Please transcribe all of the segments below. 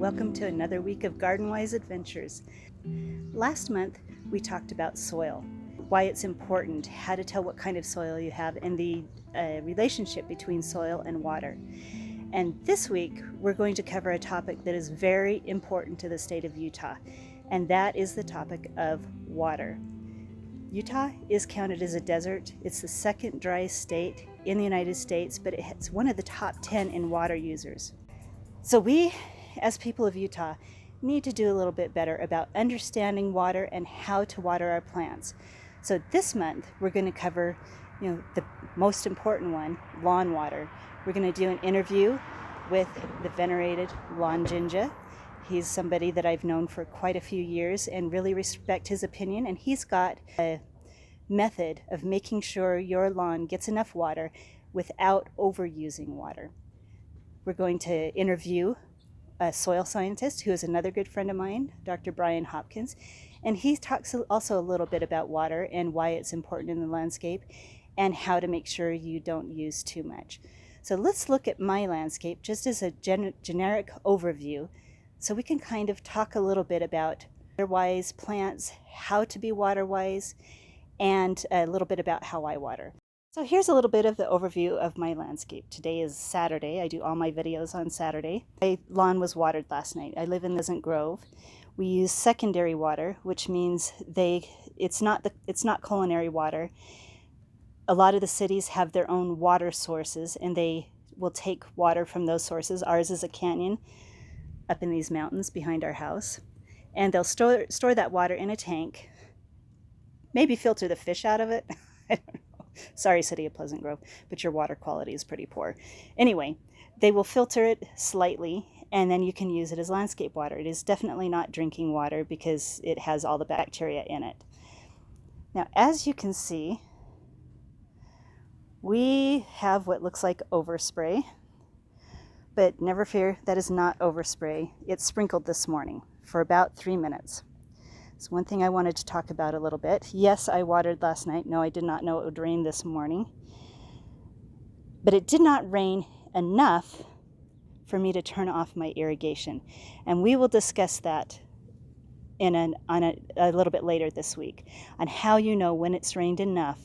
welcome to another week of Garden-Wise Adventures. Last month we talked about soil, why it's important, how to tell what kind of soil you have, and the relationship between soil and water. And this week we're going to cover a topic that is very important to the state of Utah, and that is the topic of water. Utah is counted as a desert. It's the second driest state in the United States, but it's one of the top 10 in water users. So we, as people of Utah, need to do a little bit better about understanding water and how to water our plants. So this month we're going to cover, the most important one, lawn water. We're going to do an interview with the venerated Lawn Ginger. He's somebody that I've known for quite a few years and really respect his opinion, and he's got a method of making sure your lawn gets enough water without overusing water. We're going to interview a soil scientist who is another good friend of mine, Dr. Brian Hopkins, and he talks also a little bit about water and why it's important in the landscape and how to make sure you don't use too much. So let's look at my landscape just as a generic overview, so we can kind of talk a little bit about water-wise plants, how to be water-wise, and a little bit about how I water. So here's a little bit of the overview of my landscape. Today is Saturday. I do all my videos on Saturday. My lawn was watered last night. I live in Pleasant Grove. We use secondary water, which means it's not culinary water. A lot of the cities have their own water sources, and they will take water from those sources. Ours is a canyon up in these mountains behind our house, and they'll store that water in a tank, maybe filter the fish out of it. I don't know. Sorry, City of Pleasant Grove, but your water quality is pretty poor. Anyway, they will filter it slightly, and then you can use it as landscape water. It is definitely not drinking water because it has all the bacteria in it. Now, as you can see, we have what looks like overspray, but never fear, that is not overspray. It sprinkled this morning for about 3 minutes. So one thing I wanted to talk about a little bit. Yes, I watered last night. No, I did not know it would rain this morning. But it did not rain enough for me to turn off my irrigation. And we will discuss that on a little bit later this week, on how you know when it's rained enough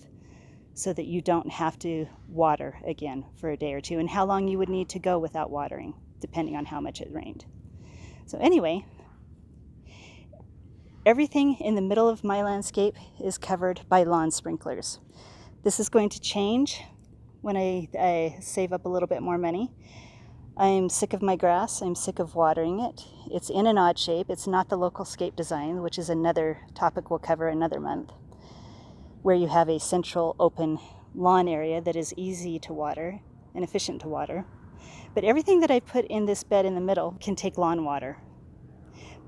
so that you don't have to water again for a day or two, and how long you would need to go without watering, depending on how much it rained. So anyway, everything in the middle of my landscape is covered by lawn sprinklers. This is going to change when I save up a little bit more money. I'm sick of my grass. I'm sick of watering it. It's in an odd shape. It's not the local scape design, which is another topic we'll cover another month, where you have a central open lawn area that is easy to water and efficient to water. But everything that I put in this bed in the middle can take lawn water.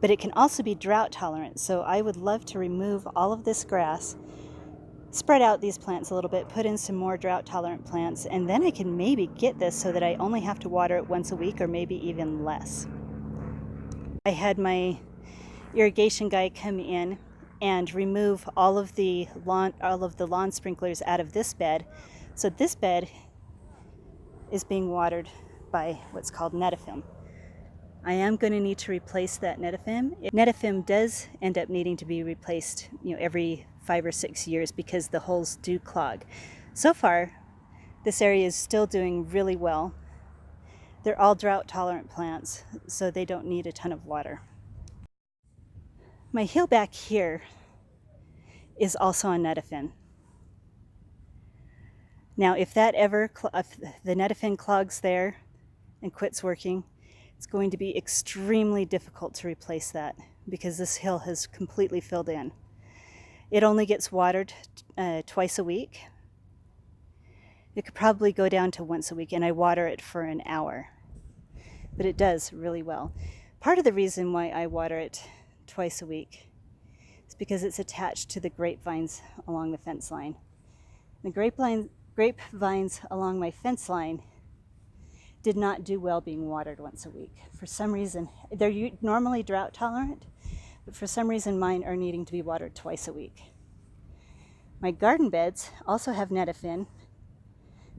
But it can also be drought tolerant, so I would love to remove all of this grass, spread out these plants a little bit, put in some more drought tolerant plants, and then I can maybe get this so that I only have to water it once a week or maybe even less. I had my irrigation guy come in and remove all of the lawn sprinklers out of this bed. So this bed is being watered by what's called netafim. I am going to need to replace that netafim. Netafim does end up needing to be replaced, every 5 or 6 years because the holes do clog. So far, this area is still doing really well. They're all drought tolerant plants, so they don't need a ton of water. My hill back here is also on netafim. Now, if the netafim clogs there and quits working, it's going to be extremely difficult to replace that because this hill has completely filled in. It only gets watered twice a week. It could probably go down to once a week, and I water it for an hour. But it does really well. Part of the reason why I water it twice a week is because it's attached to the grapevines along the fence line. The grapevines along my fence line did not do well being watered once a week. For some reason, they're normally drought tolerant, but for some reason mine are needing to be watered twice a week. My garden beds also have netafim,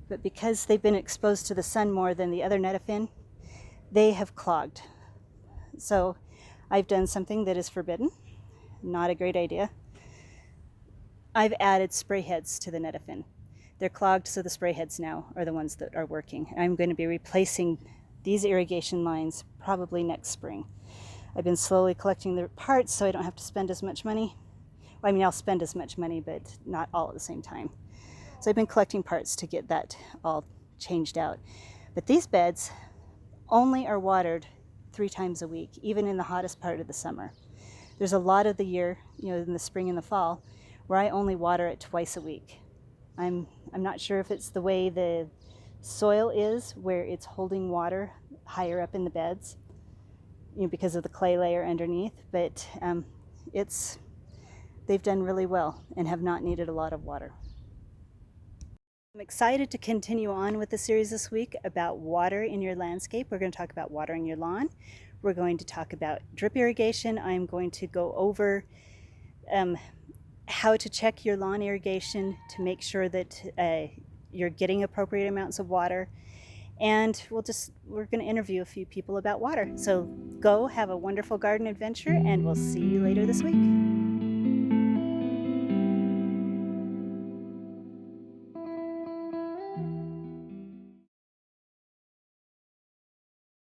but because they've been exposed to the sun more than the other netafim, they have clogged. So I've done something that is forbidden, not a great idea. I've added spray heads to the Netafin. They're clogged, so the spray heads now are the ones that are working. I'm going to be replacing these irrigation lines probably next spring. I've been slowly collecting the parts so I don't have to spend as much money. Well, I mean, I'll spend as much money, but not all at the same time. So I've been collecting parts to get that all changed out. But these beds only are watered 3 times a week, even in the hottest part of the summer. There's a lot of the year, in the spring and the fall, where I only water it twice a week. I'm not sure if it's the way the soil is, where it's holding water higher up in the beds, because of the clay layer underneath, but they've done really well and have not needed a lot of water. I'm excited to continue on with the series this week about water in your landscape. We're going to talk about watering your lawn. We're going to talk about drip irrigation. I'm going to go over how to check your lawn irrigation to make sure that you're getting appropriate amounts of water. And we're going to interview a few people about water. So go have a wonderful garden adventure, and we'll see you later this week.